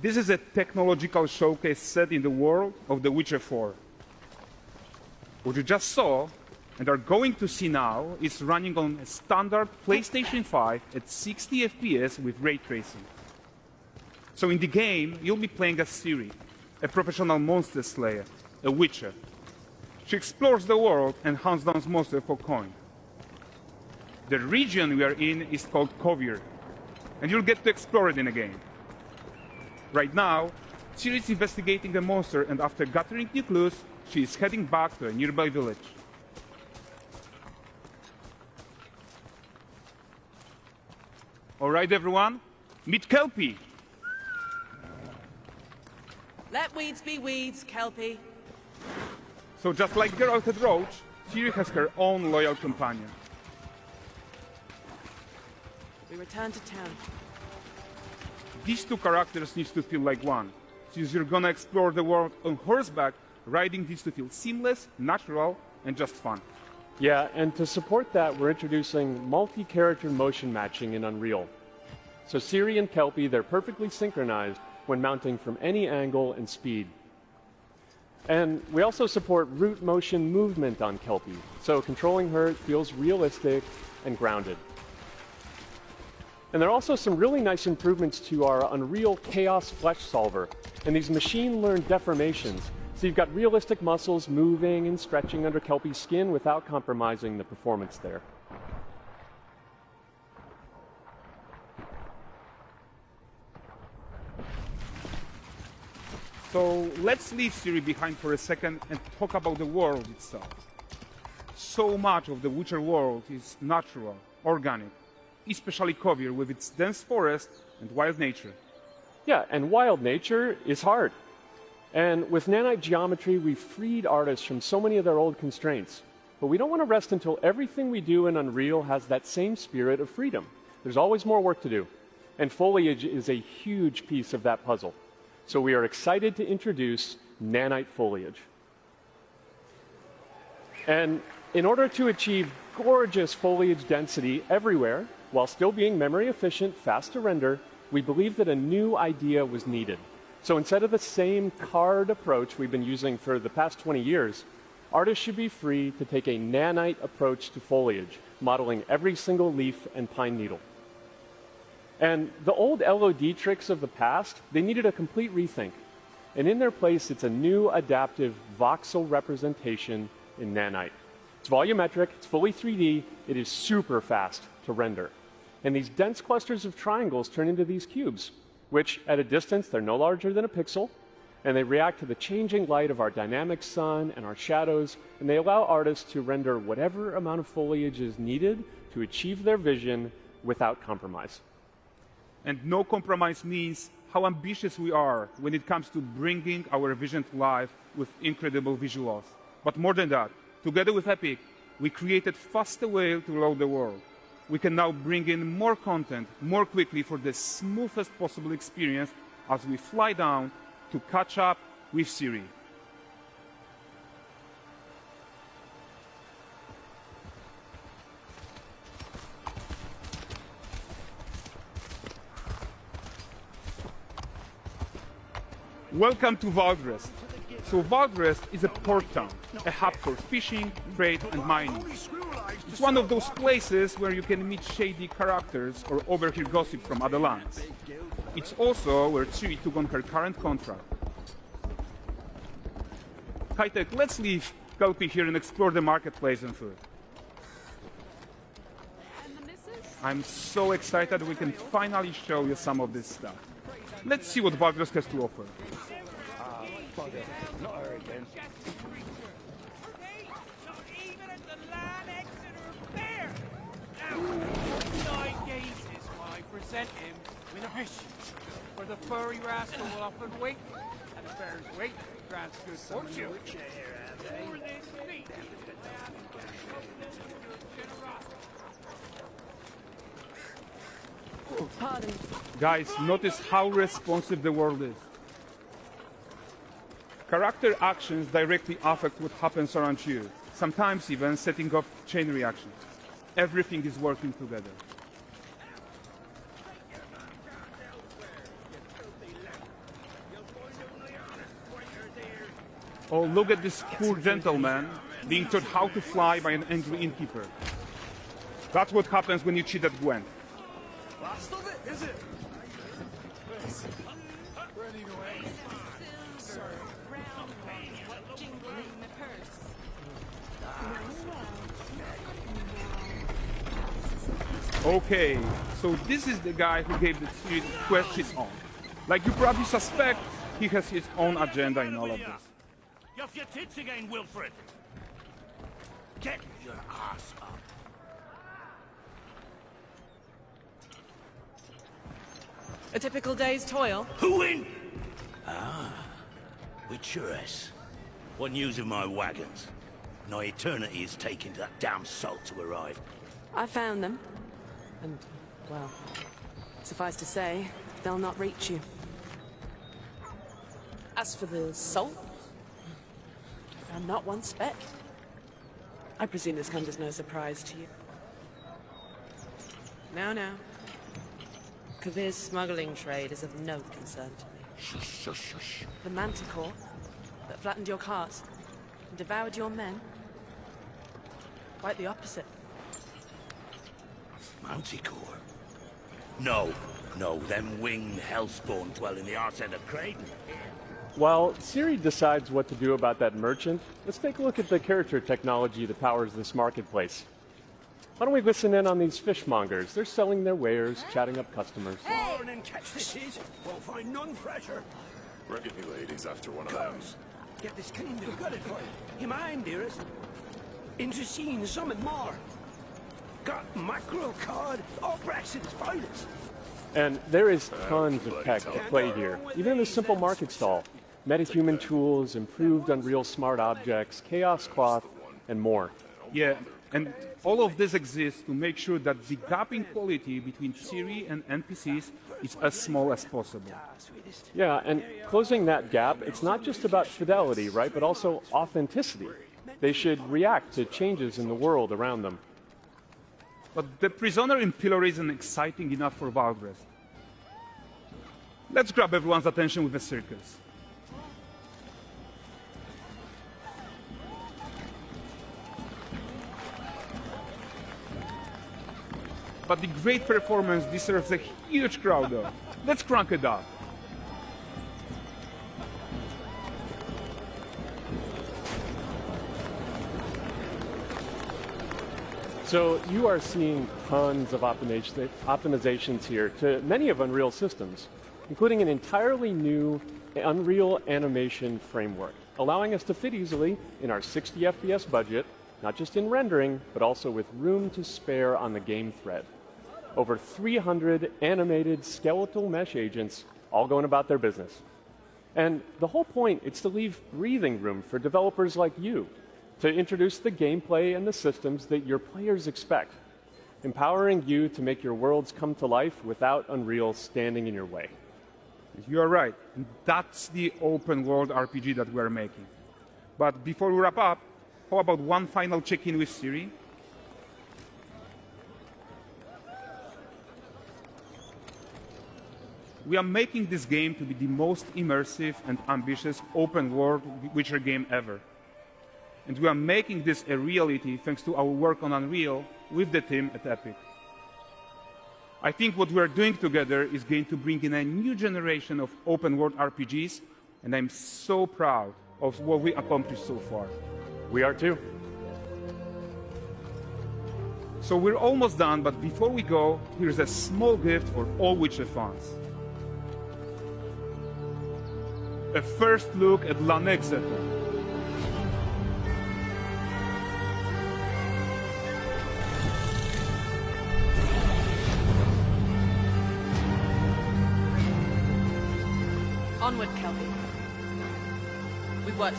This is a technological showcase set in the world of The Witcher 4. What you just saw and are going to see now is running on a standard PlayStation 5 at 60 FPS with ray tracing. So in the game, you'll be playing as Ciri, a professional monster slayer, a witcher. She explores the world and hunts down monsters for coin. The region we are in is called Kovir, and you'll get to explore it in a game. Right now, Ciri is investigating a monster, and after gathering new clues, she is heading back to a nearby village. All right, everyone, meet Kelpie. Let weeds be weeds, Kelpie. So just like Geralt had Roach, Ciri has her own loyal companion. We return to town. These two characters need to feel like one. Since you're gonna explore the world on horseback, riding needs to feel seamless, natural, and just fun. Yeah, and to support that, we're introducing multi-character motion matching in Unreal. So Ciri and Kelpie, they're perfectly synchronized when mounting from any angle and speed. And we also support root motion movement on Kelpie, so controlling her feels realistic and grounded. And there are also some really nice improvements to our Unreal Chaos Flesh Solver and these machine-learned deformations. So you've got realistic muscles moving and stretching under Kelpie's skin without compromising the performance there. So let's leave Ciri behind for a second and talk about the world itself. So much of the Witcher world is natural, organic, especially Kovir with its dense forest and wild nature. Yeah, and wild nature is hard. And with nanite geometry, we've freed artists from so many of their old constraints. But we don't want to rest until everything we do in Unreal has that same spirit of freedom. There's always more work to do. And foliage is a huge piece of that puzzle. So we are excited to introduce nanite foliage. And in order to achieve gorgeous foliage density everywhere, while still being memory efficient, fast to render, we believe that a new idea was needed. So instead of the same card approach we've been using for the past 20 years, artists should be free to take a nanite approach to foliage, modeling every single leaf and pine needle. And the old LOD tricks of the past, they needed a complete rethink. And in their place, it's a new adaptive voxel representation in nanite. It's volumetric, it's fully 3D, it is super fast to render. And these dense clusters of triangles turn into these cubes, which at a distance, they're no larger than a pixel, and they react to the changing light of our dynamic sun and our shadows, and they allow artists to render whatever amount of foliage is needed to achieve their vision without compromise. And no compromise means how ambitious we are when it comes to bringing our vision to life with incredible visuals. But more than that, together with Epic, we created faster way to load the world. We can now bring in more content more quickly for the smoothest possible experience as we fly down to catch up with Ciri. Welcome to Valdrest. So Valdrest is a port town, a hub for fishing, trade and mining. It's one of those places where you can meet shady characters or overhear gossip from other lands. It's also where Ciri took on her current contract. High-tech, let's leave Kelpie here and explore the marketplace and food. I'm so excited we can finally show you some of this stuff. Let's see what Valdrest has to offer. Not her again. Present him with a fish, for the furry rascal will often wait, and a bear's weight grants good fortune. Pardon. Guys, notice how responsive the world is. Character actions directly affect what happens around you, sometimes even setting off chain reactions. Everything is working together. Oh, look at this poor gentleman being taught how to fly by an angry innkeeper. That's what happens when you cheat at Gwent. Last of it, is it? Okay, so this is the guy who gave the series quest his own. Like you probably suspect, he has his own agenda in all of this. You off your tits again, Wilfred. Get your ass up. A typical day's toil. Who in? Ah, Witcheress. What news of my wagons? No eternity is taking that damn salt to arrive. I found them. And, well, suffice to say, they'll not reach you. As for the salt, I found not one speck. I presume this comes as no surprise to you. Now. Kavir's smuggling trade is of no concern to me. Shush, shush, shush. The manticore that flattened your cart and devoured your men? Quite the opposite. Manticore? No, them winged hellspawn dwell in the arse end of Creighton. While Ciri decides what to do about that merchant, let's take a look at the character technology that powers this marketplace. Why don't we listen in on these fishmongers? They're selling their wares, chatting up customers. Born and catch this is, won't find none fresher. Reckon you ladies after one of them. Get this cleaned and gutted for you. You mind, dearest? Into seeing something more. Got mackerel cod, all Brexit's finest. And there is tons of tech at play here, even in this simple market stall. Metahuman tools, improved Unreal smart objects, chaos cloth, and more. Yeah, and all of this exists to make sure that the gap in quality between Ciri and NPCs is as small as possible. Yeah, and closing that gap, it's not just about fidelity, right, but also authenticity. They should react to changes in the world around them. But the prisoner in Pillory isn't exciting enough for Valdrest. Let's grab everyone's attention with a circus. But the great performance deserves a huge crowd though. Let's crank it up. So you are seeing tons of optimizations here to many of Unreal systems, including an entirely new Unreal animation framework, allowing us to fit easily in our 60 FPS budget, not just in rendering, but also with room to spare on the game thread. Over 300 animated skeletal mesh agents all going about their business. And the whole point is to leave breathing room for developers like you to introduce the gameplay and the systems that your players expect, empowering you to make your worlds come to life without Unreal standing in your way. You are right, and that's the open world RPG that we're making. But before we wrap up, how about one final check-in with Ciri? We are making this game to be the most immersive and ambitious open world Witcher game ever. And we are making this a reality thanks to our work on Unreal with the team at Epic. I think what we are doing together is going to bring in a new generation of open world RPGs, and I'm so proud of what we accomplished so far. We are too. So we're almost done, but before we go, here's a small gift for all Witcher fans. A first look at Lanexeter. Onward, Kelpie. We what?